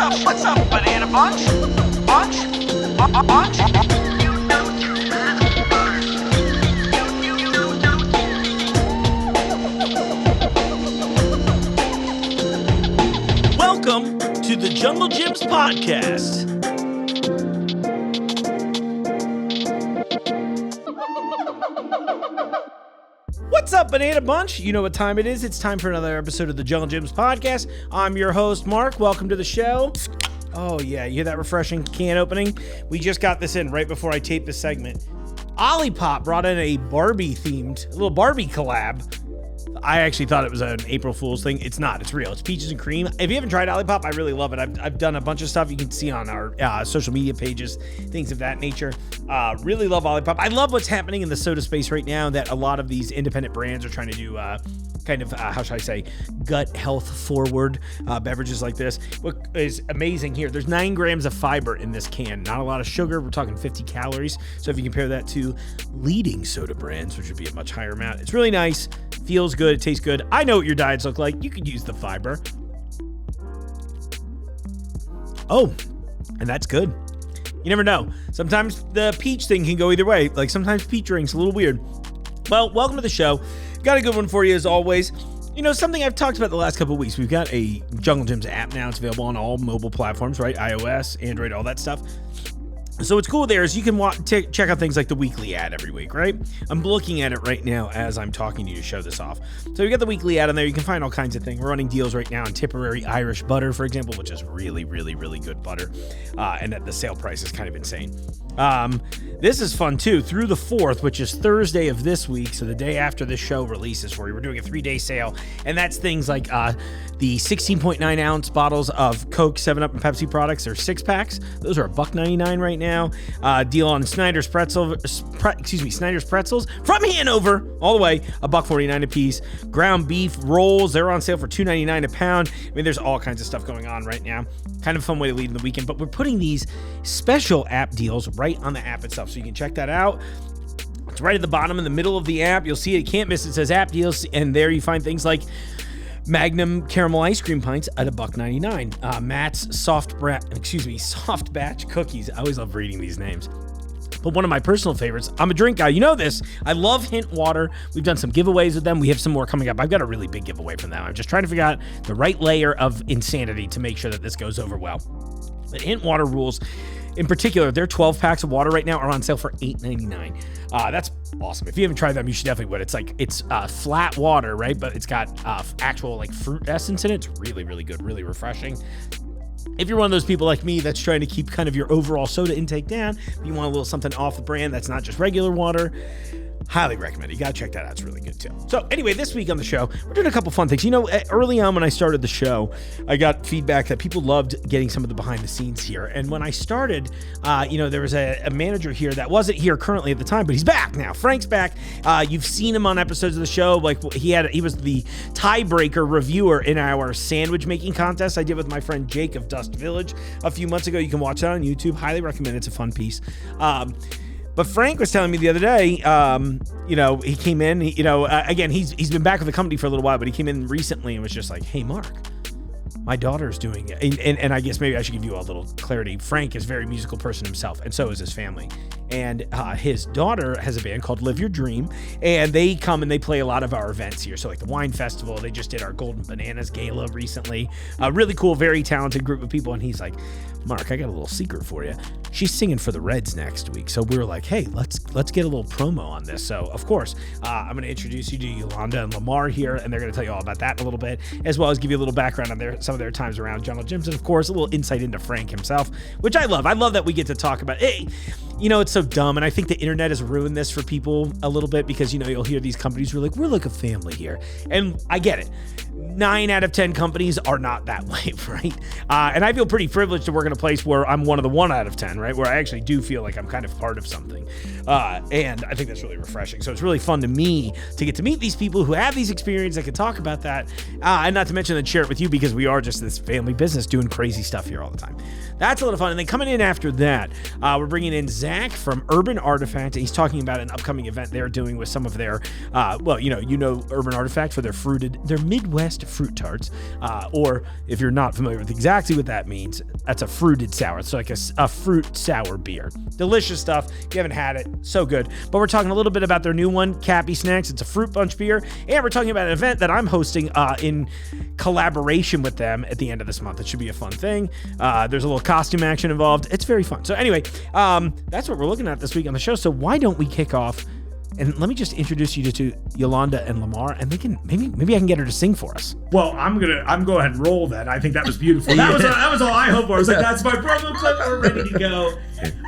What's up, banana bunch? Bunch? Bunch? Welcome to the Junglejims podcast. What's up, Banana Bunch? You know what time it is. It's time for another episode of the Junglejims podcast. I'm your host, Mark. Welcome to the show. Oh, yeah. You hear that refreshing can opening? We just got this in right before I taped this segment. Olipop brought in a little Barbie collab. I actually thought it was an April Fool's thing. It's not. It's real. It's peaches and cream. If you haven't tried Olipop, I really love it. I've done a bunch of stuff you can see on our social media pages, things of that nature. Really love Olipop. I love what's happening in the soda space right now, that a lot of these independent brands are trying to do how should I say, gut health forward beverages like this. What is amazing here, there's 9 grams of fiber in this can, not a lot of sugar. We're talking 50 calories. So if you compare that to leading soda brands, which would be a much higher amount, it's really nice, feels good, it tastes good. I know what your diets look like. You could use the fiber. Oh, and that's good. You never know. Sometimes the peach thing can go either way. Like sometimes peach drink's a little weird. Well, welcome to the show. Got a good one for you as always. You know, something I've talked about the last couple of weeks. We've got a Junglejims app now. It's available on all mobile platforms, right? iOS, Android, all that stuff. So what's cool there is you can check out things like the weekly ad every week, right? I'm looking at it right now as I'm talking to you to show this off. So you got the weekly ad on there. You can find all kinds of things. We're running deals right now on Tipperary Irish butter, for example, which is really, really, really good butter. And the sale price is kind of insane. This is fun too. Through the 4th, which is Thursday of this week, so the day after this show releases for you, we're doing a 3-day sale. And that's things like the 16.9 ounce bottles of Coke, 7-Up, and Pepsi products. They're 6-packs. Those are $1.99 right now. Deal on Snyder's pretzels from Hanover, all the way $1.49 a piece. Ground beef rolls, they're on sale for $2.99 a pound. I mean, there's all kinds of stuff going on right now. Kind of a fun way to lead in the weekend, but we're putting these special app deals right on the app itself, so you can check that out. It's right at the bottom in the middle of the app. You'll see it. You can't miss it. It says app deals, and there you find things like Magnum caramel ice cream pints at $1.99. Matt's soft batch cookies. I always love reading these names. But one of my personal favorites, I'm a drink guy. You know this. I love Hint Water. We've done some giveaways with them. We have some more coming up. I've got a really big giveaway from them. I'm just trying to figure out the right layer of insanity to make sure that this goes over well. But Hint Water rules. In particular, their 12 packs of water right now are on sale for $8.99. That's awesome. If you haven't tried them, you should definitely would. It's flat water, right? But it's got actual like fruit essence in it. It's really, really good, really refreshing. If you're one of those people like me that's trying to keep kind of your overall soda intake down, but you want a little something off the brand that's not just regular water, highly recommend it. You got to check that out. It's really good too. So anyway, this week on the show, we're doing a couple fun things. You know, early on when I started the show, I got feedback that people loved getting some of the behind the scenes here. And when I started, there was a manager here that wasn't here currently at the time, but he's back now. Frank's back. You've seen him on episodes of the show. Like he was the tiebreaker reviewer in our sandwich making contest I did with my friend Jake of Dust Village a few months ago. You can watch that on YouTube. Highly recommend. It's a fun piece. But Frank was telling me the other day, he came in, again, he's been back with the company for a little while, but he came in recently and was just like, hey, Mark, my daughter's doing it. And I guess maybe I should give you a little clarity. Frank is a very musical person himself, and so is his family. And his daughter has a band called Live Your Dream, and they come and they play a lot of our events here. So like the wine festival, they just did our Golden Bananas Gala recently. A really cool, very talented group of people. And he's like, Mark, I got a little secret for you. She's singing for the Reds next week. So we were like, hey, let's get a little promo on this. So of course, I'm going to introduce you to Yolanda and Lamar here, and they're going to tell you all about that in a little bit, as well as give you a little background on some of their times around Junglejims, and of course, a little insight into Frank himself, which I love. I love that we get to talk about, hey, it's so dumb, and I think the internet has ruined this for people a little bit because, you'll hear these companies who are like, we're like a family here. And I get it. 9 out of 10 companies are not that way, right? And I feel pretty privileged to work in a place where I'm one of the 1 out of 10, right? Where I actually do feel like I'm kind of part of something. And I think that's really refreshing. So it's really fun to me to get to meet these people who have these experiences that can talk about that. And not to mention then share it with you because we are just this family business doing crazy stuff here all the time. That's a lot of fun. And then coming in after that, we're bringing in Zach Zach from Urban Artifact. He's talking about an upcoming event they're doing with some of their, Urban Artifact for their Midwest fruit tarts. Or if you're not familiar with exactly what that means, that's a fruited sour. It's like a fruit sour beer. Delicious stuff. If you haven't had it, so good. But we're talking a little bit about their new one, Capy Snacks. It's a fruit punch beer. And we're talking about an event that I'm hosting in collaboration with them at the end of this month. It should be a fun thing. There's a little costume action involved. It's very fun. So anyway, that's what we're looking at this week on the show. So why don't we kick off? And let me just introduce you to Yolanda and Lamar, and they can maybe I can get her to sing for us. Well, I'm going ahead and roll that. I think that was beautiful. That was all I hoped for. I was like, that's my promo clip. We're ready to go.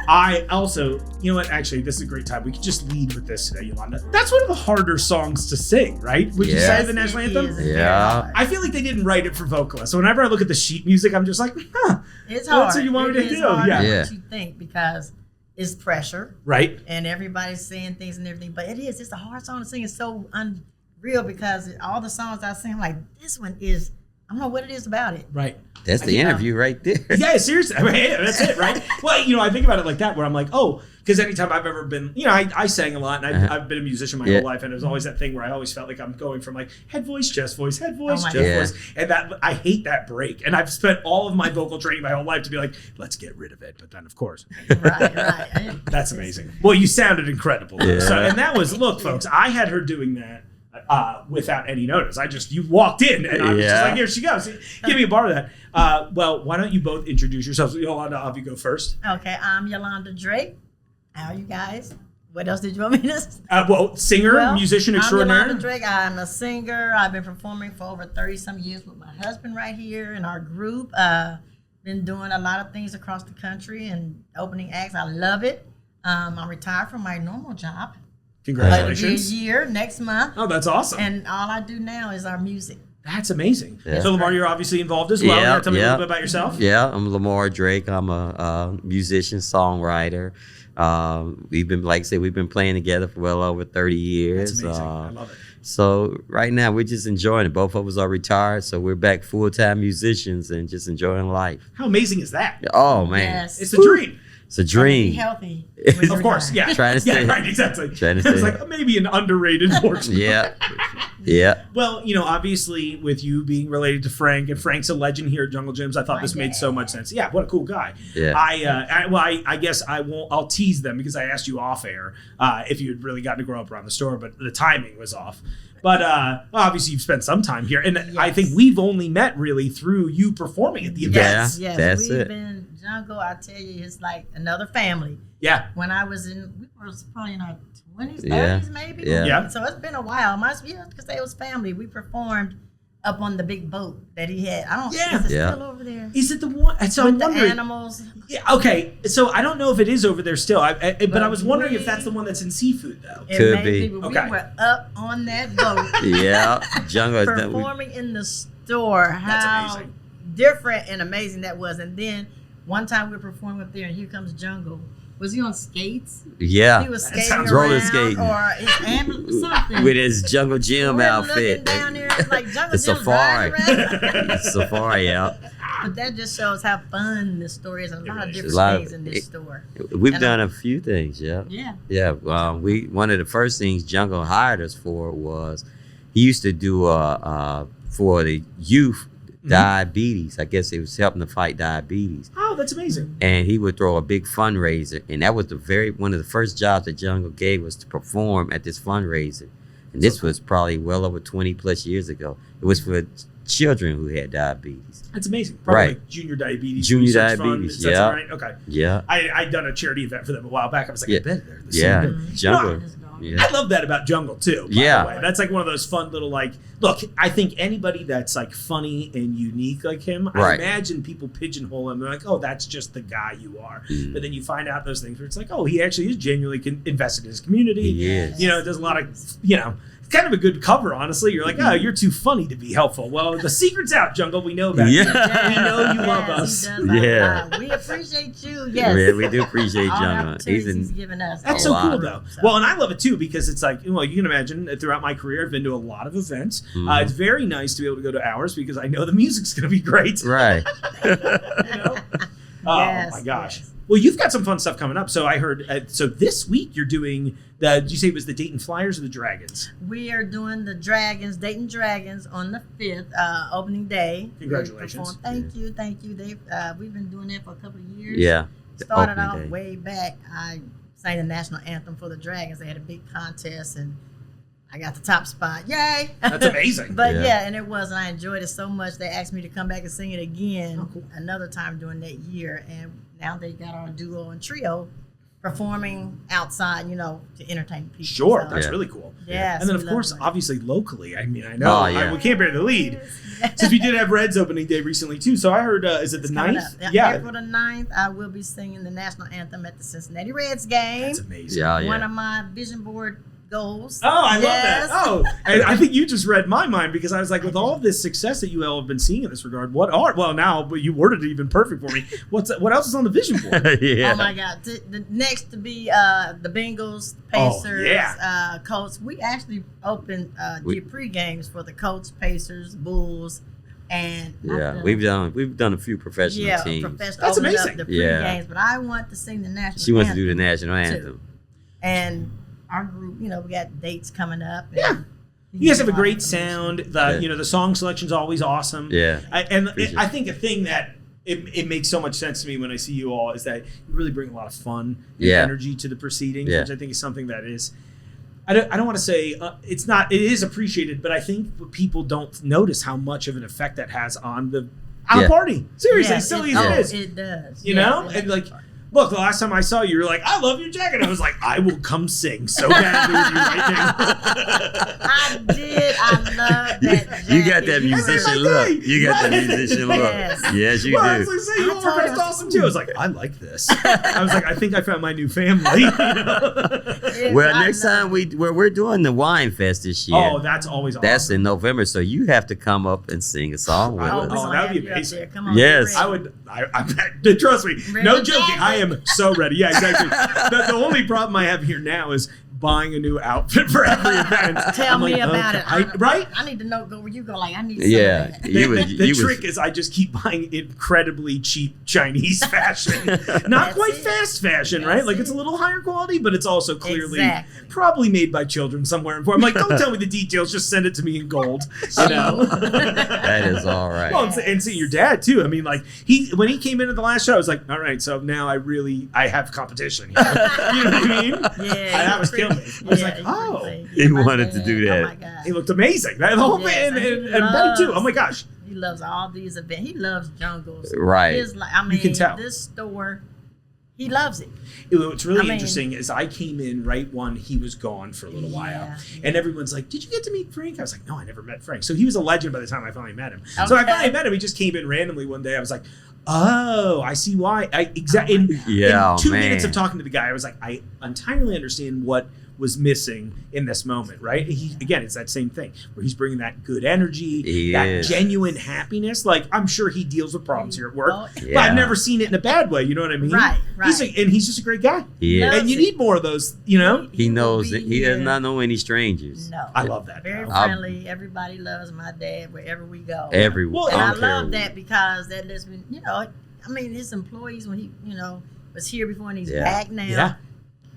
I also, you know what? Actually, this is a great time. We could just lead with this today, Yolanda. That's one of the harder songs to sing, right? Would you say the national anthem? Yeah. I feel like they didn't write it for vocalists. So whenever I look at the sheet music, I'm just like, it's hard. That's what you want me to do. Yeah. What you think, because it's pressure, right? And everybody's saying things and everything, but it's a hard song to sing. It's so unreal because all the songs I sing, I'm like, this one is, I don't know what it is about it. Right. That's the interview right there. Yeah, seriously. I mean, that's it, right? Well, I think about it like that, where I'm like, oh, because anytime I've ever been, I sang a lot, and I've been a musician my whole life, and it was always that thing where I always felt like I'm going from like head voice, chest voice, head voice, chest voice, and that I hate that break. And I've spent all of my vocal training my whole life to be like, let's get rid of it. But then, of course, right. That's amazing. Well, you sounded incredible. Yeah. So, and that was, look, folks, I had her doing that. Without any notice. You walked in and I was just like, here she goes. Give me a bar of that. Well, why don't you both introduce yourselves? Yolanda, I'll have you go first. Okay, I'm Yolanda Drake. How are you guys? What else did you want me to Singer, musician extraordinaire. I'm Yolanda Drake. I'm a singer. I've been performing for over 30-some years with my husband right here in our group. Been doing a lot of things across the country and opening acts. I love it. I'm retired from my normal job. Congratulations. It'll be a year next month. Oh, that's awesome. And all I do now is our music. That's amazing. Yeah. So, Lamar, you're obviously involved as well. Yeah, Tell me a little bit about yourself. Yeah, I'm Lamar Drake. I'm a musician, songwriter. We've been playing together for well over 30 years. That's amazing. I love it. So right now, we're just enjoying it. Both of us are retired, so we're back full-time musicians and just enjoying life. How amazing is that? Oh, man. Yes. It's a dream. It's a dream. Be healthy. Of course, yeah. Trying to stay. Yeah, right, exactly. Trying to stay. It's like maybe an underrated portion. Yeah. Well, obviously with you being related to Frank, and Frank's a legend here at junglejims, I thought this made so much sense. Yeah, what a cool guy. Yeah. I guess I'll tease them because I asked you off air if you had really gotten to grow up around the store, but the timing was off. But obviously you've spent some time here, and I think we've only met really through you performing at the events. Yes, that's we've it. been Jungle. I tell you, it's like another family. Yeah. When I was we were probably in our 20s, 30s, Yeah. maybe. Yeah. So it's been a while. Because it was family. We performed up on the big boat that he had. Is it still over there? Is it the one? So I'm With wondering. the animals. Yeah. Okay. So I don't know if it is over there still. But I was wondering if that's the one that's in seafood though. It Could may be. But Okay. we were up on that boat. Yeah. Jungle. performing in the store. That's How amazing. different and amazing that was. And then one time we were performing up there, and here comes Jungle. Was he on skates? Yeah. He was That skating sounds around, roller skating. or his ambulance, something. With his jungle gym We're outfit. looking down there, it's like Jungle The Jim's safari. riding around. Safari, yeah. But that just shows how fun this store is. A lot of different lot of- things in this store. We've And done a few things, yeah. Yeah. Yeah, one of the first things Jungle hired us for was he used to do for the youth diabetes. I guess it was helping to fight diabetes. Oh, that's amazing. And he would throw a big fundraiser, and that was one of the first jobs that Jungle gave was to perform at this fundraiser. And this was probably well over 20 plus years ago. It was for children who had diabetes. That's amazing. Probably Right. like junior diabetes. Junior research fund. diabetes, Is that yeah. right? Okay. Yeah. I'd done a charity event for them a while back. I was like, Yeah. I bet they're the Yeah. same. Jungle. It's gone. Yeah. I love that about Jungle too. By Yeah. the way. That's like one of those fun little look, I think anybody that's like funny and unique like him, I Right. imagine people pigeonhole him. They're like, oh, that's just the guy you are. Mm. But then you find out those things where it's like, oh, he actually is genuinely invested in his community. He is. Does a lot of, kind of a good cover, honestly. You're like, oh, you're too funny to be helpful. Well, the secret's out, Jungle. We know that. Yeah. We know you love Yes, us. he does. Yeah. We appreciate you. Yes. Yeah, we do appreciate All the Jungle. opportunities he's given us. That's A so lot. cool, though. So- Well, and I love it, too, because it's like, you can imagine, throughout my career, I've been to a lot of events. Mhm. It's very nice to be able to go to ours because I know the music's going to be great. Right. You know? Oh Yes, my gosh. yes. Well, you've got some fun stuff coming up. So I heard. So this week you're doing did you say it was the Dayton Flyers or the Dragons? We are doing the Dragons, Dayton Dragons, on the 5th, opening day. Congratulations. Thank you. We've been doing that for a couple of years. Yeah. Started opening off day. way back. I sang the national anthem for the Dragons. They had a big contest, and I got the top spot. Yay! That's amazing. But Yeah. and it was, and I enjoyed it so much. They asked me to come back and sing it again another time during that year, and now they got our duo and trio performing outside, to entertain people. Sure, So, that's Yeah. really cool. yes, And then, we of love course, it. obviously locally. I mean, I know Oh, yeah. we can't bear the lead. Since we did have Reds opening day recently too. So I heard, is it the Coming 9th? up. Yeah, April the 9th, I will be singing the national anthem at the Cincinnati Reds game. that's amazing. Yeah, One yeah. of my vision board goals. Oh, I Yes. love that. Oh, and I think you just read my mind because I was like, with all of this success that you all have been seeing in this regard, but you worded it even perfect for me. What else is on the vision board? Yeah. Oh my God! The next to be the Bengals, Pacers, yeah. Colts. We actually opened We- did pre-games for the Colts, Pacers, Bulls, and Yeah, we've done a few professional teams. professional. That's opened amazing. Up the pre-games, Yeah. but I want to sing the national. She wants to do the anthem, national anthem. and our group, we got dates coming up. and Yeah. we You guys get have a great information. sound. Yeah. The song selection's always awesome. Yeah. I think a thing that it makes so much sense to me when I see you all is that you really bring a lot of fun and Yeah. energy to the proceedings, Yeah. which I think is something that is. I don't want to say it's not. It is appreciated, but I think people don't notice how much of an effect that has on the Yeah. party. Seriously, Yes, silly it, as it is. It does. You Yes, know, it and does. like, look, the last time I saw you, you were like, "I love your jacket." I was like, "I will come sing so badly with you right now." I did. I love that. You got that jacket. musician look. You got that musician look. Yes. Yes, you Well, I was do. like, "Say, you I all told are him, awesome too." I was like, "I like this." I was like, "I think I found my new family." Yes, Well, I next love time we're doing the wine fest this year. Oh, that's always awesome. That's in November, so you have to come up and sing a song with Oh, Oh, we're us. gonna that would have be you up amazing. there. Come on, Yes. get I ready. would. Trust me. Ready No to joking. jacket. I am so ready. Yeah, exactly. the only problem I have here now is buying a new outfit for every event. Tell I'm me like, about okay, it. right? I need to know where you go. Like, I need some Yeah, of that. you would. The you trick would. is I just keep buying incredibly cheap Chinese fashion. Not That's quite it. fast fashion, right? That's Like it's a it. little higher quality, but it's also clearly Exactly. probably made by children somewhere in I'm like, don't tell me the details, just send it to me in gold. You know? That is all right. Well, and see your dad too. I mean, like when he came into the last show, I was like, all right, so now I have competition. You know, you know what I mean? Yeah, That was killing me. I was like, he oh, pretty- He my wanted to dad, do that. Oh my God. he looked amazing. The whole Yes, thing, and he and Betty too. loves- Oh my gosh. He loves all these events. He loves jungles. Right. I mean, can tell. this store, he loves it. What's really I mean- interesting is I came in right when he was gone for a little while, Yeah, and everyone's like, "Did you get to meet Frank?" I was like, "No, I never met Frank." So he was a legend by the time I finally met him. So I Okay. finally met him. He just came in randomly one day. I was like, "Oh, I see why." Exactly. Yeah, in 2 man. minutes of talking to the guy, I was like, "I entirely understand what was missing in this moment." Right? Again, it's that same thing where he's bringing that good energy, He that is. genuine happiness. Like I'm sure he deals with problems here at work, Oh, but Yeah. I've never seen it in a bad way. You know what I mean? Right, He's right. and he's just a great guy. He is. And you need more of those, you know? He knows will that be he does here. not know any strangers. No. I love that. Very Now. friendly. Everybody loves my dad wherever we go. Everyone. Well, And I don't care love that because that lets me, I mean, his employees, when he, was here before and he's Yeah. back now, Yeah.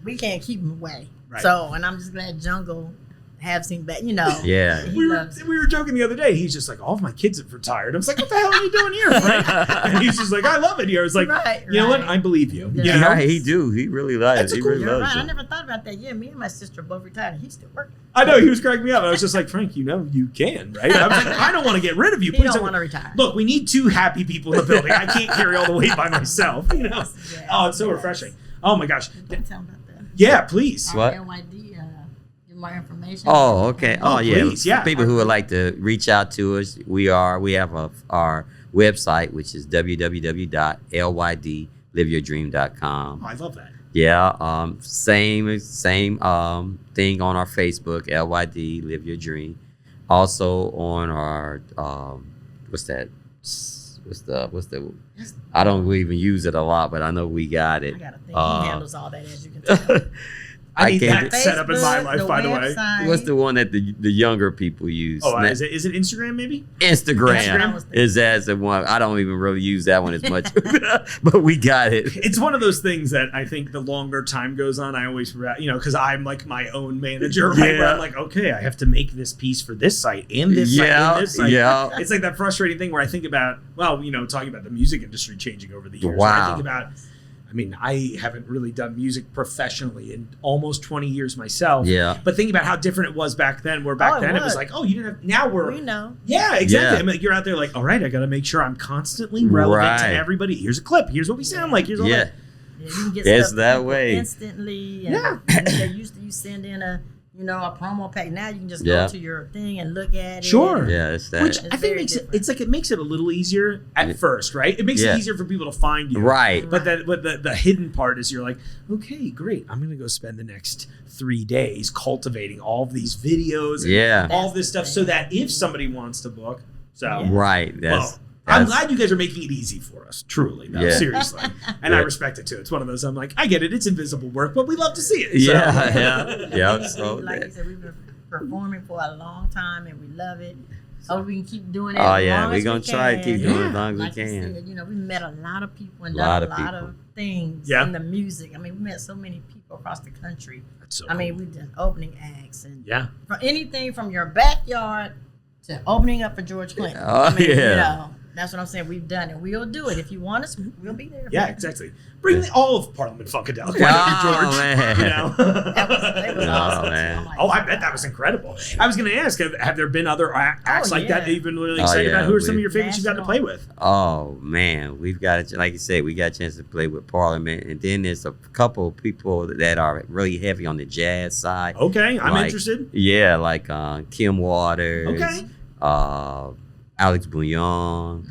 we can't keep him away. Right. So, and I'm just glad Jungle has him back, Yeah. He We were, loves it. we were joking the other day. He's just like, all of my kids have retired. I was like, what the hell are you doing here, Frank? And he's just like, I love it here. I was like, Right, you know what? right. I believe you. Yeah. You know? Yeah, he do. He really loves That's it. a He cool- really You're loves right. I it. never thought about that. Yeah, me and my sister are both retired and he's still working. I know. He was cracking me up. And I was just like, Frank, you can, right? I was like, I don't want to get rid of you. He Please don't don't want to retire. Look, we need two happy people in the building. I can't carry all the weight by myself, you know? Yes, Oh, it's so yes. refreshing. Oh, my gosh. Don't tell him about that. Yeah, please. What? RYD, give more information. Oh, okay. Oh, Oh, yeah. please, yeah. For people who would like to reach out to us, we have our website, which is www.lydliveyourdream.com. Oh, I love that. Yeah. Same thing on our Facebook, LYD Live Your Dream. Also on our what's the I don't even use it a lot, but I know we got it. I got to think. Uh, He handles all that, as you can tell. I need can't that set up in my life, by the way. What's the one that the younger people use? Oh, is it Instagram maybe? Instagram is as the one. I don't even really use that one as much, but we got it. It's one of those things that I think the longer time goes on, I always, because I'm like my own manager, right? Where I'm like, okay, I have to make this piece for this site and this site and this site. Yeah. It's like that frustrating thing where I think about, talking about the music industry changing over the years. Wow. I think about, I haven't really done music professionally in almost 20 years myself. Yeah. But think about how different it was back then, where back then it was like, oh, you didn't have, now We know. Yeah, exactly. Yeah. You're out there like, all right, I got to make sure I'm constantly relevant to everybody. Here's a clip. Here's what we sound like. Here's all that. Yeah, you can get It's stuff that to way. instantly. And they used to send in a promo pack. Now you can just go to your thing and look at it. Sure. Yeah, it's that. Which It's I think very it makes it a little easier at first, right? It makes it easier for people to find you. Right. But the hidden part is you're like, okay, great. I'm going to go spend the next 3 days cultivating all of these videos and all this stuff so that if somebody wants to book. So Right. I'm glad you guys are making it easy for us, truly. No, Yeah. seriously. And I respect it too. It's one of those, I'm like, I get it. It's invisible work, but we love to see it. So. Yeah. So Like you said, we've been performing for a long time and we love it. So we can keep doing it. Oh as yeah, long we're as gonna we try to can. keep doing it as long as Like we you can. said, we met a lot of people and Lot done of a lot people. of things in the music. We met so many people across the country. That's so we've done opening acts and Yeah. from anything from your backyard to opening up for George Clinton. Oh, That's what I'm saying. We've done it. We'll do it. If you want us, we'll be there. Yeah, exactly. Bring all of Parliament Funkadelic. George. Man. That was awesome. man. I bet that was incredible. I was going to ask, have there been other acts like that you've been really excited about? Who are some of your favorites you got to play with? Oh man, we've got like you said, we got a chance to play with Parliament, and then there's a couple of people that are really heavy on the jazz side. Okay, I'm Like, interested. Yeah, like Kim Waters. Okay. Alex Bouillon.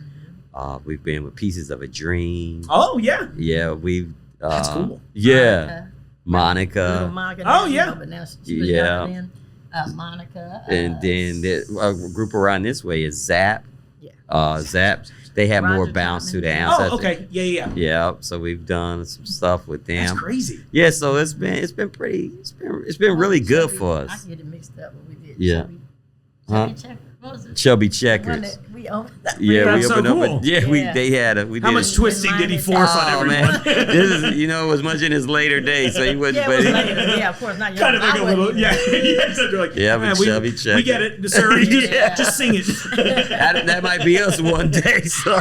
We've been with Pieces of a Dream. Oh yeah. Yeah, we've. That's cool. Yeah, Monica. Monica. Oh, yeah. But now she was Yeah. younger then. Monica. And then a group around this way is Zap. Yeah. Zap. They have more Roger bounce to Troutman. the ancestors. Oh, okay. Yeah. Yeah, so we've done some stuff with them. That's crazy. Yeah, so it's been really good for I us. get it mixed up what we did. Yeah. Chubby Checker. What was it? Chubby The one Checkers. that we owned. Yeah, That's we so opened up. cool. We How did much it. twisting did he force on Oh everyone? man, this is it was much in his later days, so he wasn't. Yeah, it but was he- later. Yeah, of course, not young. Kind of like I a little, wasn't yeah. even- So they're like, Yeah, "Man, but Chubby we Checker." get it, sir. Yeah. Just sing it. that might be us one day. So.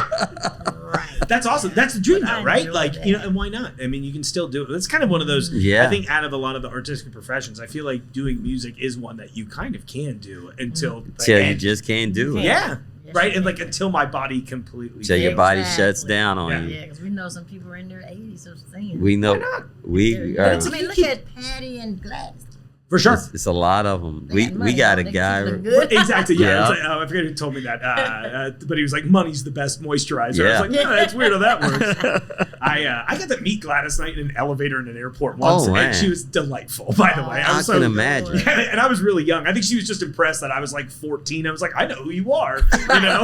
Right. That's awesome. That's the dream, But I though, right? enjoy Like, that. and why not? You can still do it. It's kind of one of those. Yeah. I think out of a lot of the artistic professions, I feel like doing music is one that you kind of can do until the Till you end. just can't do it. Yeah. Yes, Right, you and can. like until my body completely. Till your body Exactly. shuts down on Yeah. you. Yeah, because we know some people are in their 80s of singing. We know. Why not? We I are. mean, look at Patty and Gladys. For sure. It's a lot of them. They We had money, got a they guy. keep looking good. Exactly. Yeah. Yeah. It's like, I forget who told me that. But he was like, "Money's the best moisturizer." Yeah. I was like, "No, that's weird how that works." I got to meet Gladys Knight in an elevator in an airport once, Oh, man. and she was delightful. By the way, I was can imagine. And I was really young. I think she was just impressed that I was like 14. I was like, "I know who you are," you know.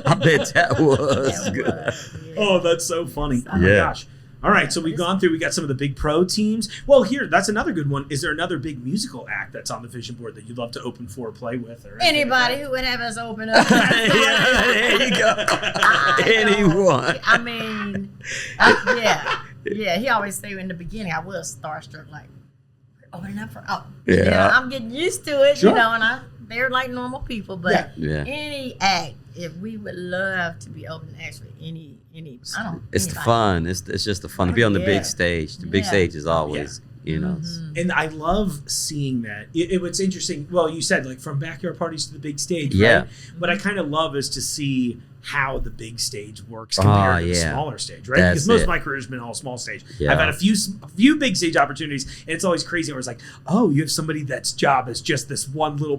I bet that was That good. was, yeah. Oh, that's so funny. Oh my Yeah. gosh. All right, so we've gone through. We got some of the big pro teams. Well, that's another good one. Is there another big musical act that's on the vision board that you'd love to open for or play with? Or anything like Anybody who would have us open up. Yeah, there you go. Anyone. I mean, yeah. He always say in the beginning, I was starstruck, like, opening up for, Yeah. I'm getting used to it, Sure. and they're like normal people, but Yeah. any act, if we would love to be open acts for any, It's the anybody. fun. It's just the fun to be on the Yeah. big stage. The big Yeah. stage is always, Mhm. And I love seeing that. What's interesting, well, you said like from backyard parties to the big stage, Yeah. right? What I kind of love is to see how the big stage works compared to the yeah. smaller stage, right? That's Because most it. of my career has been all small stage. Yeah. I've had a few big stage opportunities, and it's always crazy where it's like, oh, you have somebody that's job is just this one little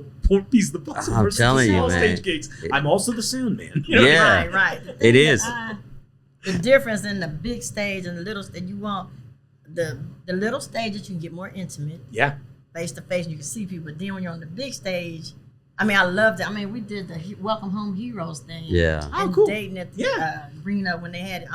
piece of the puzzle I'm versus the telling you, small man. stage gigs. I'm also the sound man. You know? Yeah. Right. It is. The difference in the big stage and the little stage, you want the little stages, you can get more intimate, Yeah. face to face, and you can see people. But then when you're on the big stage, I loved it. We did the Welcome Home Heroes thing. Yeah. Oh, And cool. Dayton at the Yeah. arena when they had,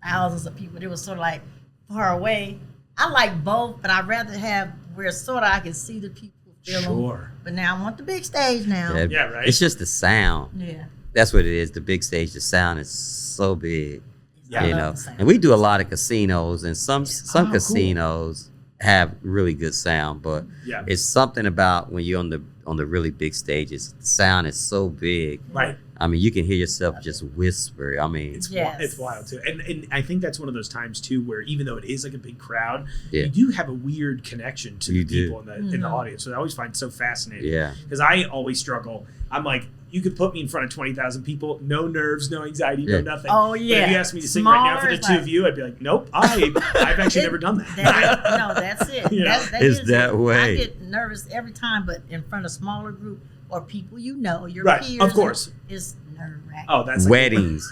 thousands of people. It was sort of like far away. I like both, but I'd rather have where sort of I can see the people feel Sure. them. But now I want the big stage now. Yeah, right. It's just the sound. Yeah. That's what it is. The big stage, the sound is so big. Yeah. You I know, love the sound. and we do a lot of casinos, and some cool. casinos have really good sound, but Yeah. it's something about when you're on the really big stages. The sound is so big. Right. I mean, you can hear yourself just whisper. I mean, Yes. It's wild too, and I think that's one of those times too where even though it is like a big crowd, Yeah. you do have a weird connection to You the do. people in the audience. So I always find it so fascinating. yeah. Because I always struggle. I'm like, you could put me in front of 20,000 people, no nerves, no anxiety, no Yeah. nothing. Oh, But yeah. if you asked me to sing right now for the Smaller, two of you, I'd be like, nope, I've actually never done that. No, that's it. You know, That it's is that it. way. I get nervous every time, but in front of smaller group or people your Right, peers. of course. It's nerve-wracking. Oh, that's like, Weddings.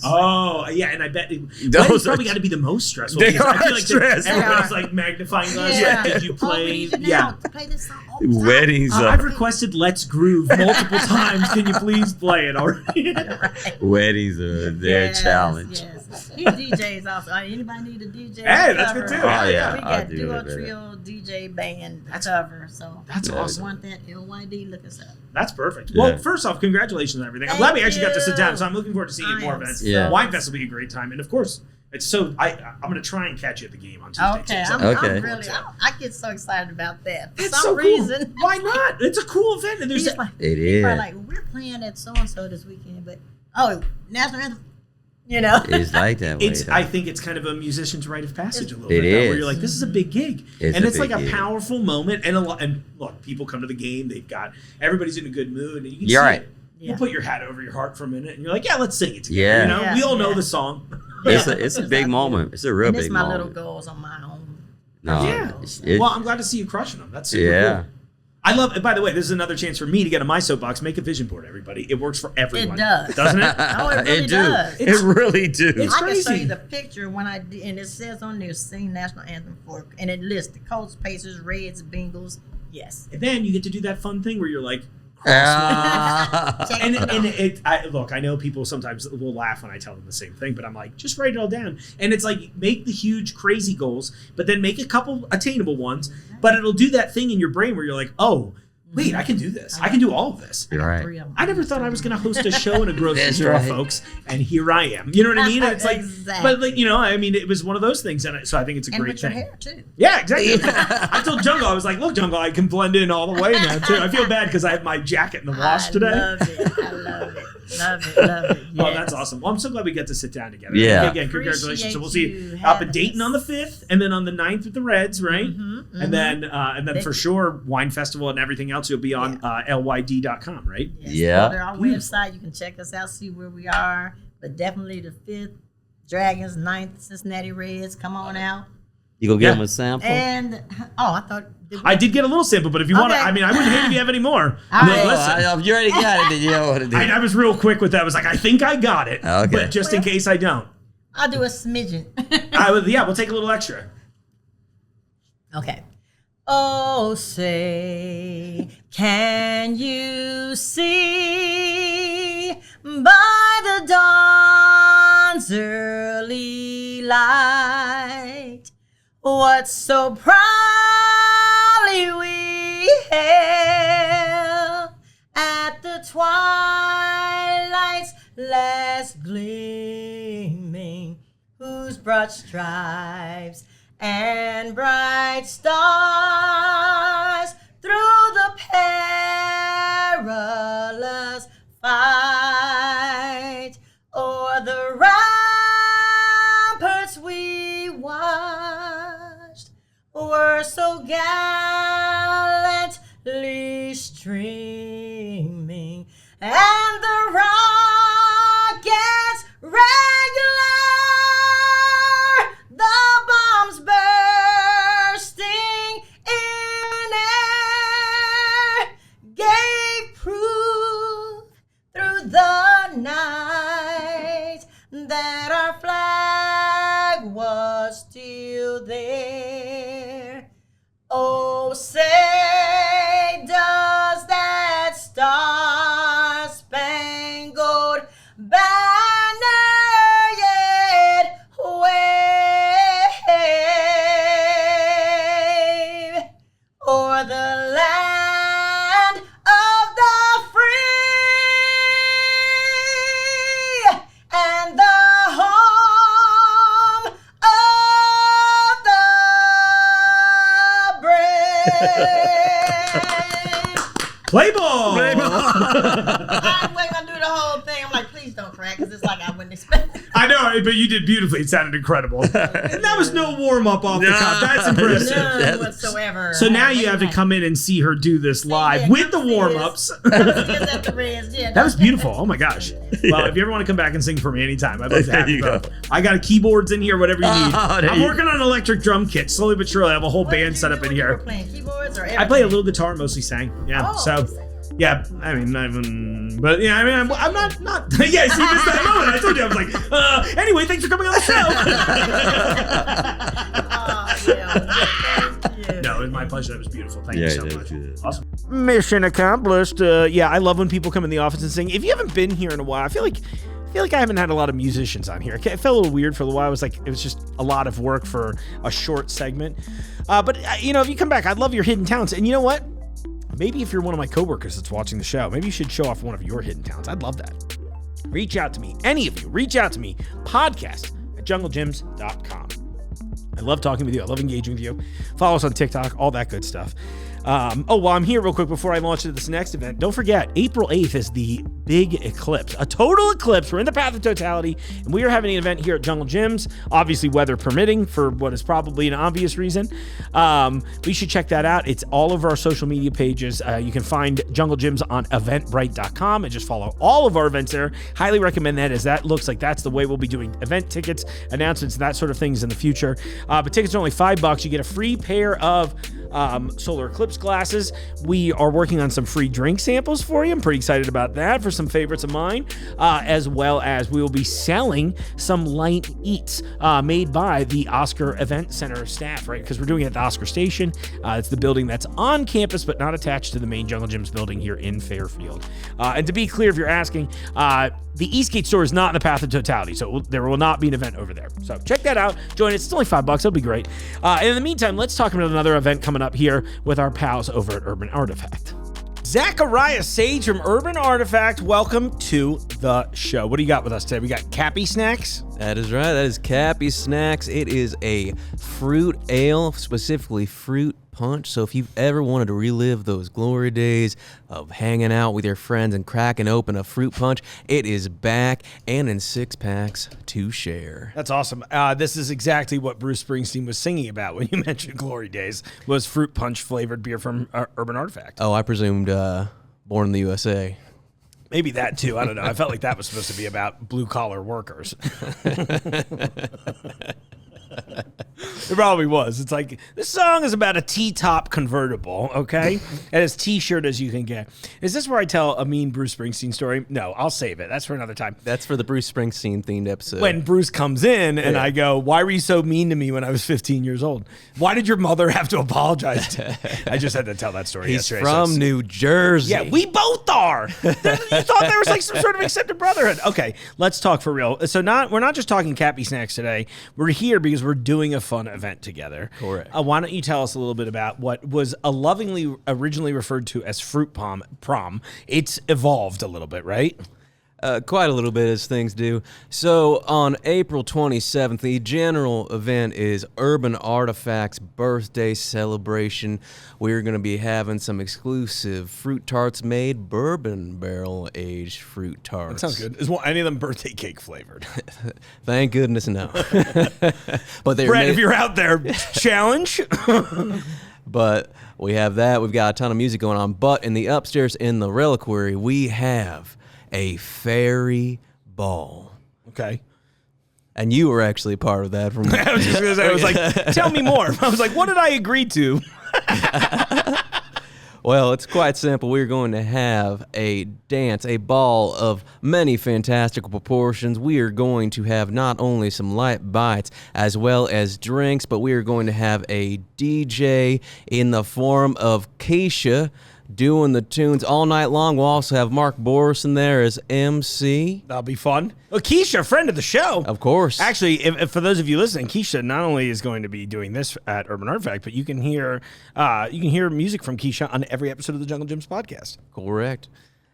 Oh, yeah, and I bet weddings probably got to be the most stressful. They Because I are feel like stressful. everybody's like magnifying glass. Yeah. Did you Oh, play? we need you Yeah. now to play this song all the time. Weddings I've are requested Let's Groove multiple times. Can you please play it already? Right. weddings are their Yes, challenge. Yes. He DJs also. Anybody need a DJ? Hey, that's good cover? too. Oh, yeah, We I'll got do duo, it, baby. trio, DJ, band cover. So That's if you awesome. Want that LYD? Look us up. That's perfect. Yeah. Well, first off, congratulations on everything. I'm Thank glad we actually got to sit you. down. So I'm looking forward to seeing you at I more am events. Yeah. Wine Fest will be a great time, and of course, it's so. I'm going to try and catch you at the game on Tuesday. Okay, too, so I'm Okay. really. I get so excited about that. For It's some so reason. cool. Why not? It's a cool event, and there's He's like, It people are is. like, we're playing at so and so this weekend, but national anthem. It's like that way. It's. though. I think it's kind of a musician's rite of passage a little It bit. Where is. you're like, this is a big gig, It's and a it's like big a gig. powerful moment, and a lot. And look, people come to the game. They've got everybody's in a good mood, and you can You're see right. it. Yeah. You put your hat over your heart for a minute, and you're like, yeah, let's sing it together. Yeah. You know, Yeah, we all know yeah. the song. It's Yeah. a big Exactly. moment. It's a real And big it's my moment. little goals on my own. No, Yeah. it's- Well, I'm glad to see you crushing them. That's super Yeah. cool. I love. By the way, this is another chance for me to get on my soapbox. Make a vision board, everybody. It works for everyone. does. doesn't it? Oh, it really does. It really do. It's I can show crazy. you the picture when I did, and it says on there, sing national anthem for, and it lists the Colts, Pacers, Reds, Bengals. Yes. And then you get to do that fun thing where you're like, Ah. Check and it out. look, I know people sometimes will laugh when I tell them the same thing, but I'm like, just write it all down. And it's like, make the huge, crazy goals, but then make a couple attainable ones. But it'll do that thing in your brain where you're like, oh, wait, I can do this. I can do all of this. You're right. 3 of them. I never thought I was going to host a show in a grocery That's store, right. folks, and here I am. You know what I mean? And it's like, Exactly. but like, I mean, it was one of those things, and so I think it's a And great with your thing. hair too. Yeah, exactly. I told Jungle, I was like, look, Jungle, I can blend in all the way now too. I feel bad because I have my jacket in the wash I today. love it. I love it. Love it. Love it. Oh, Yes. that's awesome. Well, I'm so glad we get to sit down together. Yeah. And again, congratulations. So we'll see Appreciate you you up in having Dayton us. on the 5th, and then on the 9th with the Reds, right? And then for sure, Wine Festival and everything else, you'll be on lyd.com, right? Yes, Yeah. Go to our website. You can check us out, see where we are. But definitely the 5th, Dragons, 9th, Cincinnati Reds. Come on out. You gonna give Yeah. them a sample? And, I thought. I did get a little sample, but if you want to, Okay. I mean, I wouldn't hate if you have any more. All No, right. listen. If you already got it, then you know what to do. I was real quick with that. I was like, I think I got it, Okay. but just in case I don't, I'll do a smidgen. we'll take a little extra. Okay. Oh, say, can you see by the dawn's early light what so proudly we hailed at the twilight's last gleaming, whose broad stripes and bright stars through the perilous fight o'er the ramparts we watched were so gallantly streaming, and the rockets regular, the bombs bursting in air, gave proof through the night that our flag was still there. Oh, say does that star-spangled banner yet wave Play ball. I wasn't gonna do the whole thing. I'm like, please don't crack, because it's like I wouldn't expect it. I know, but you did beautifully. It sounded incredible. And that was no warm up off the top. That's impressive. None whatsoever. So now you have to come in and see her do this live with the warm ups. That was beautiful. Oh my gosh. Well, if you ever want to come back and sing for me anytime, I'd love to have you. I got keyboards in here, whatever you need. I'm working on an electric drum kit. Slowly but surely, I have a whole band set up in here. Playing keyboards or everything? I play a little guitar, mostly sang. Yeah. So. Yeah, I mean, but yeah, I mean, I'm not. Yeah, see, this that moment. I told you, I was like, anyway, thanks for coming on the show. Thank you. No, it was my pleasure. That was beautiful. Thank you so much. Good. Awesome. Mission accomplished. Yeah, I love when people come in the office and sing. If you haven't been here in a while, I feel like I haven't had a lot of musicians on here. It felt a little weird for a while. It was just a lot of work for a short segment. But if you come back, I love your hidden talents. And you know what? Maybe if you're one of my coworkers that's watching the show, maybe you should show off one of your hidden talents. I'd love that. Reach out to me. Any of you, reach out to me. Podcast@junglejims.com. I love talking with you. I love engaging with you. Follow us on TikTok, all that good stuff. While I'm here real quick before I launch into this next event, don't forget, April 8th is the big eclipse, a total eclipse. We're in the path of totality, and we are having an event here at Jungle Gyms, obviously weather permitting for what is probably an obvious reason. We should check that out. It's all over our social media pages. You can find Jungle Gyms on eventbrite.com and just follow all of our events there. Highly recommend that, as that looks like that's the way we'll be doing event tickets, announcements, that sort of things in the future. But tickets are only $5. You get a free pair of solar eclipse glasses. We are working on some free drink samples for you. I'm pretty excited about that for some favorites of mine, as well as we will be selling some light eats made by the Oscar Event Center staff, right? Because we're doing it at the Oscar Station. It's the building that's on campus but not attached to the main Jungle Gyms building here in Fairfield. And to be clear, if you're asking, the Eastgate store is not in the path of totality, so there will not be an event over there. So check that out. Join us. It's only $5. It'll be great. And in the meantime, let's talk about another event coming up here with our pals over at Urban Artifact. Zachariah Sage from Urban Artifact, welcome to the show. What do you got with us today? We got Capy Snacks. That is right. That is Capy Snacks. It is a fruit ale, specifically fruit punch. So if you've ever wanted to relive those glory days of hanging out with your friends and cracking open a fruit punch, it is back and in 6-packs to share. That's awesome. This is exactly what Bruce Springsteen was singing about when you mentioned glory days, was fruit punch flavored beer from Urban Artifact. Oh, I presumed Born in the USA. Maybe that too. I don't know. I felt like that was supposed to be about blue collar workers. It probably was. It's like, this song is about a T-top convertible, okay? And as T-shirt as you can get. Is this where I tell a mean Bruce Springsteen story? No, I'll save it. That's for another time. That's for the Bruce Springsteen themed episode. When Bruce comes in and I go, why were you so mean to me when I was 15 years old? Why did your mother have to apologize to me? I just had to tell that story He's yesterday. from New Jersey. Yeah, we both are. You thought there was like some sort of accepted brotherhood. Okay, let's talk for real. So we're not just talking Capy Snacks today. We're here because we're doing a fun event together. Correct. Why don't you tell us a little bit about what was lovingly originally referred to as Fruit Prom. It's evolved a little bit, right? Quite a little bit, as things do. So on April 27th, the general event is Urban Artifact's birthday celebration. We're going to be having some exclusive fruit tarts made, bourbon barrel aged fruit tarts. That sounds good. Is any of them birthday cake flavored? Thank goodness, no. But they're Brett, if you're out there, challenge. But we have that. We've got a ton of music going on. But in the upstairs in the reliquary, we have a Faerie Ball. Okay. And you were actually part of that. From I was just going to say, I was like, tell me more. I was like, what did I agree to? Well, it's quite simple. We're going to have a dance, a ball of many fantastical proportions. We are going to have not only some light bites as well as drinks, but we are going to have a DJ in the form of Keisha doing the tunes all night long. We'll also have Mark Borison there as MC. That'll be fun. Well, Keisha, friend of the show. Of course. Actually, if for those of you listening, Keisha not only is going to be doing this at Urban Artifact, but you can hear music from Keisha on every episode of the Jungle Gyms podcast. Correct.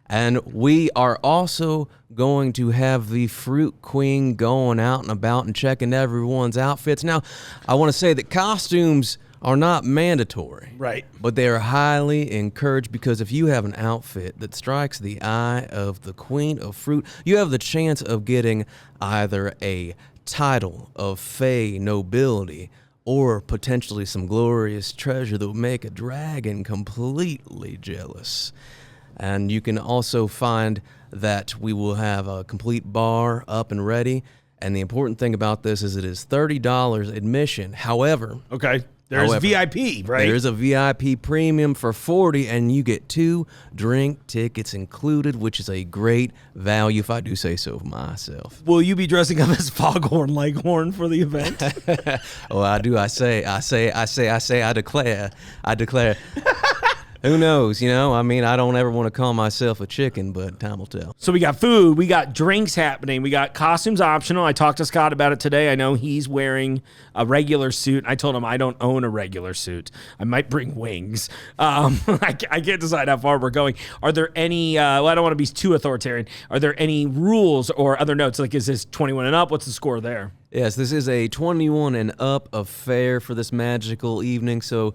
And we are also going to have the Fruit Queen going out and about and checking everyone's outfits. Now, I want to say that costumes are not mandatory. Right. But they are highly encouraged because if you have an outfit that strikes the eye of the Queen of Fruit, you have the chance of getting either a title of Fae nobility or potentially some glorious treasure that will make a dragon completely jealous. And you can also find that we will have a complete bar up and ready. And the important thing about this is it is $30 admission. However, Okay. There's VIP, right? there's a VIP premium for $40, and you get 2 drink tickets included, which is a great value, if I do say so myself. Will you be dressing up as Foghorn Leghorn for the event? Oh, I do. I declare. Who knows? I mean, I don't ever want to call myself a chicken, but time will tell. So we got food, we got drinks happening, we got costumes optional. I talked to Scott about it today. I know he's wearing a regular suit. I told him I don't own a regular suit. I might bring wings. I can't decide how far we're going. Are there any, I don't want to be too authoritarian. Are there any rules or other notes? Like, is this 21 and up? What's the score there? Yes, this is a 21 and up affair for this magical evening, so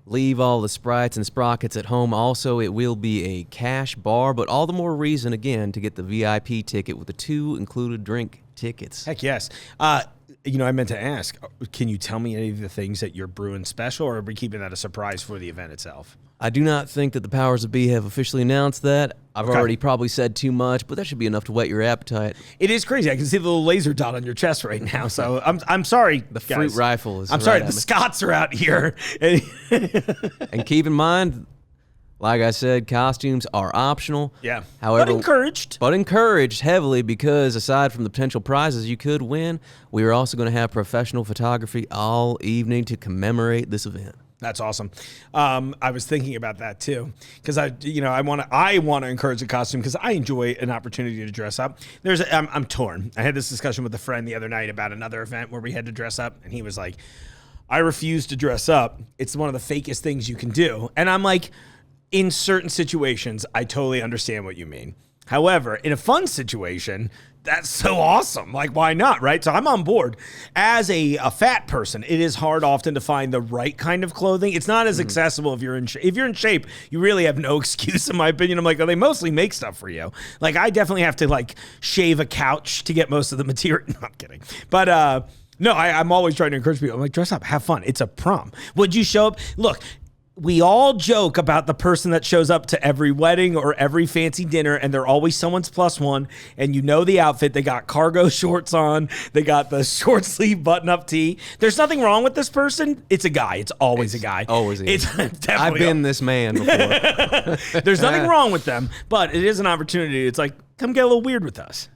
leave all the sprites and sprockets at home. Also, it will be a cash bar, but all the more reason, again, to get the VIP ticket with the 2 included drink tickets. Heck yes. I meant to ask, can you tell me any of the things that you're brewing special, or are we keeping that a surprise for the event itself? I do not think that the powers that be have officially announced that. I've already probably said too much, but that should be enough to whet your appetite. It is crazy. I can see the little laser dot on your chest right now. So I'm sorry, The fruit rifle is I'm right sorry, at the me. Scots are out here. And keep in mind, like I said, costumes are optional. Yeah. However, But encouraged. But encouraged heavily, because aside from the potential prizes you could win, we are also going to have professional photography all evening to commemorate this event. That's awesome. I was thinking about that too, because I want to encourage the costume because I enjoy an opportunity to dress up. I'm torn. I had this discussion with a friend the other night about another event where we had to dress up, and he was like, "I refuse to dress up. It's one of the fakest things you can do." And I'm like, in certain situations, I totally understand what you mean. However, in a fun situation, that's so awesome. Like, why not, right? So I'm on board. As a fat person, it is hard often to find the right kind of clothing. It's not as accessible if you're in shape. If you're in shape, you really have no excuse, in my opinion. I'm like, oh, they mostly make stuff for you. Like, I definitely have to, like, shave a couch to get most of the material. No, I'm kidding. But, no, I'm always trying to encourage people. I'm like, dress up, have fun. It's a prom. Would you show up? Look, we all joke about the person that shows up to every wedding or every fancy dinner, and they're always someone's plus one, and the outfit. They got cargo shorts on. They got the short sleeve button-up tee. There's nothing wrong with this person. It's a guy. It's always a guy. Always a guy. It's definitely I've been this man before. There's nothing wrong with them, but it is an opportunity. It's like, come get a little weird with us,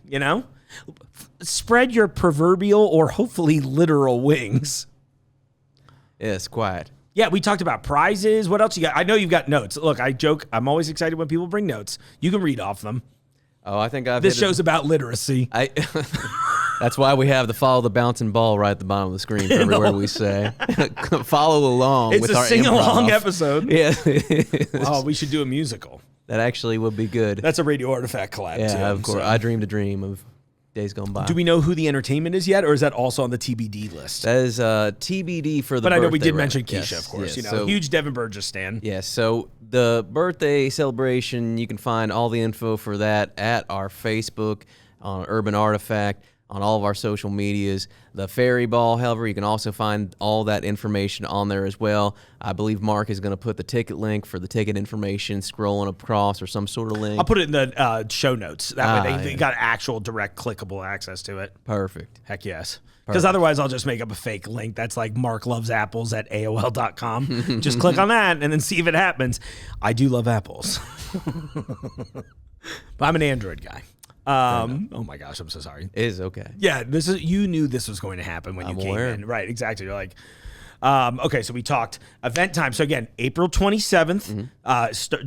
Spread your proverbial or hopefully literal wings. Yes, quiet. Yeah, we talked about prizes. What else you got? I know you've got notes. Look, I joke. I'm always excited when people bring notes. You can read off them. Oh, I think I've This hit it. show's about literacy. That's why we have the follow the bouncing ball right at the bottom of the screen for every word we say. Follow along It's with a our sing-along improv. episode. Yeah. Oh, we should do a musical. That actually would be good. That's a Radio Artifact collab, too. Yeah, of course. So. I dreamed a dream of days gone by. Do we know who the entertainment is yet, or is that also on the TBD list? That is TBD for the But I know we birthday did mention wrap. Keisha, Yes, of course. yes. Huge Devin Burgess stan. Yes, so the birthday celebration, you can find all the info for that at our Facebook, on Urban Artifact, on all of our social medias. The Faerie Ball, however, you can also find all that information on there as well. I believe Mark is going to put the ticket link for the ticket information scrolling across or some sort of link. I'll put it in the show notes. That way they yeah. got actual direct clickable access to it. Perfect. Heck yes. Because otherwise I'll just make up a fake link that's like Mark loves apples at AOL.com. Just click on that and then see if it happens. I do love apples. But I'm an Android guy. Oh my gosh, I'm so sorry. It is okay. Yeah, you knew this was going to happen when you came aware. in. Right, exactly. You're like, okay, so we talked event time. So again, April 27th.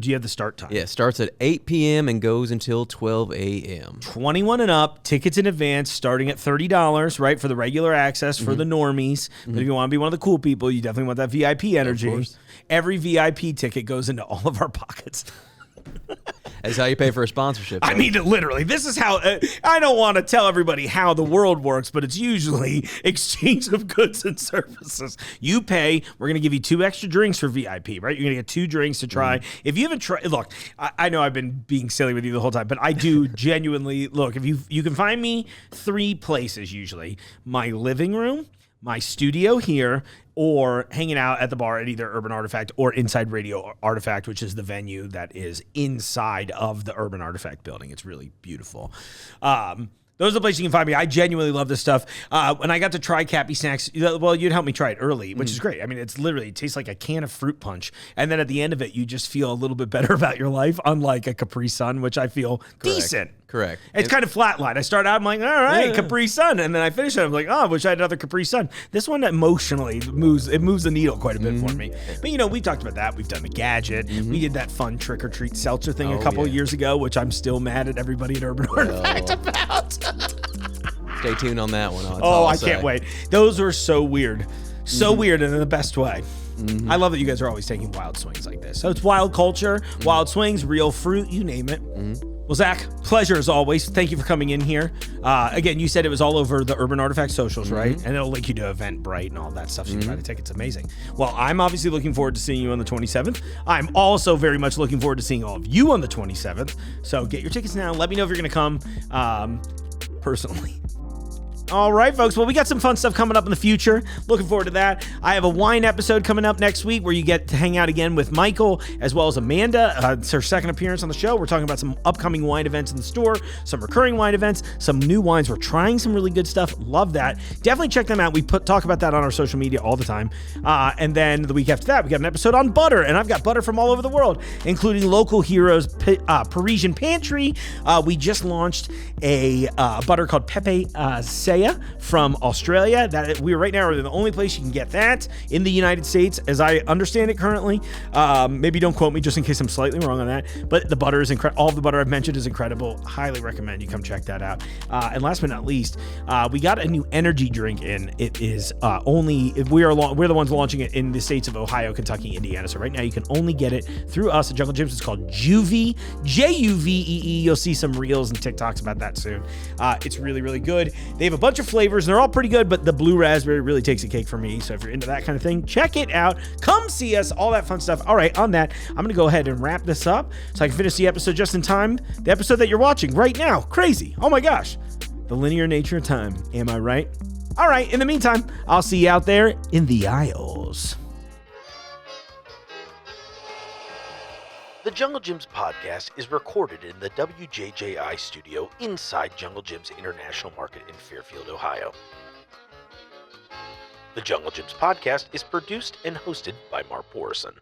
Do you have the start time? Yeah, it starts at 8 p.m. and goes until 12 a.m. 21 and up, tickets in advance, starting at $30, right, for the regular access for the normies. But if you want to be one of the cool people, you definitely want that VIP energy. course. Every VIP ticket goes into all of our pockets. That's how you pay for a sponsorship. I mean, literally, this is how, I don't want to tell everybody how the world works, but it's usually exchange of goods and services. You pay, we're going to give you 2 extra drinks for VIP, right? You're going to get 2 drinks to try. If you haven't tried, look, I know I've been being silly with you the whole time, but I do genuinely, look, if you can find me 3 places usually: my living room, my studio here, or hanging out at the bar at either Urban Artifact or Inside Radio Artifact, which is the venue that is inside of the Urban Artifact building. It's really beautiful. Those are the places you can find me. I genuinely love this stuff. When I got to try Capy Snacks, well, you'd help me try it early, which is great. I mean, it tastes like a can of fruit punch. And then at the end of it, you just feel a little bit better about your life, unlike a Capri Sun, which I feel decent. Correct. It's kind of flatline. I start out, I'm like, all right, Capri Sun. And then I finish it, I'm like, oh, I wish I had another Capri Sun. This one emotionally moves the needle quite a bit for me. But, we've talked about that. We've done the gadget. We did that fun trick-or-treat seltzer thing a couple of years ago, which I'm still mad at everybody at Urban Artifact about. Stay tuned on that one. I can't wait. Those were so weird. So weird and in the best way. I love that you guys are always taking wild swings like this. So it's wild culture, wild swings, real fruit, you name it. Well, Zach, pleasure as always. Thank you for coming in here. Again, you said it was all over the Urban Artifact socials, right? And it'll link you to Eventbrite and all that stuff, so you can buy the tickets. Amazing. Well, I'm obviously looking forward to seeing you on the 27th. I'm also very much looking forward to seeing all of you on the 27th. So get your tickets now. Let me know if you're going to come personally. All right, folks. Well, we got some fun stuff coming up in the future. Looking forward to that. I have a wine episode coming up next week where you get to hang out again with Michael as well as Amanda. It's her second appearance on the show. We're talking about some upcoming wine events in the store, some recurring wine events, some new wines. We're trying some really good stuff. Love that. Definitely check them out. We talk about that on our social media all the time. And then the week after that, we got an episode on butter, and I've got butter from all over the world, including local heroes, Parisian Pantry. We just launched a butter called Pepe Saya from Australia. That we right now are the only place you can get that in the United States, as I understand it currently. Maybe don't quote me just in case I'm slightly wrong on that. But the butter is incredible. All of the butter I've mentioned is incredible. Highly recommend you come check that out. And last but not least, we got a new energy drink in. It is we're the ones launching it in the states of Ohio, Kentucky, Indiana. So right now you can only get it through us at Jungle Gyms. It's called Juvee, Juvee. You'll see some reels and TikToks about that soon. It's really, really good. They have a bunch of flavors and they're all pretty good, but the blue raspberry really takes a cake for me. So if you're into that kind of thing, check it out. Come see us, all that fun stuff. All right, on that, I'm going to go ahead and wrap this up so I can finish the episode just in time. The episode that you're watching right now. Crazy. Oh my gosh. The linear nature of time. Am I right? All right, in the meantime, I'll see you out there in the aisles. The Jungle Gyms podcast is recorded in the WJJI studio inside Jungle Gyms International Market in Fairfield, Ohio. The Jungle Gyms podcast is produced and hosted by Mark Borison.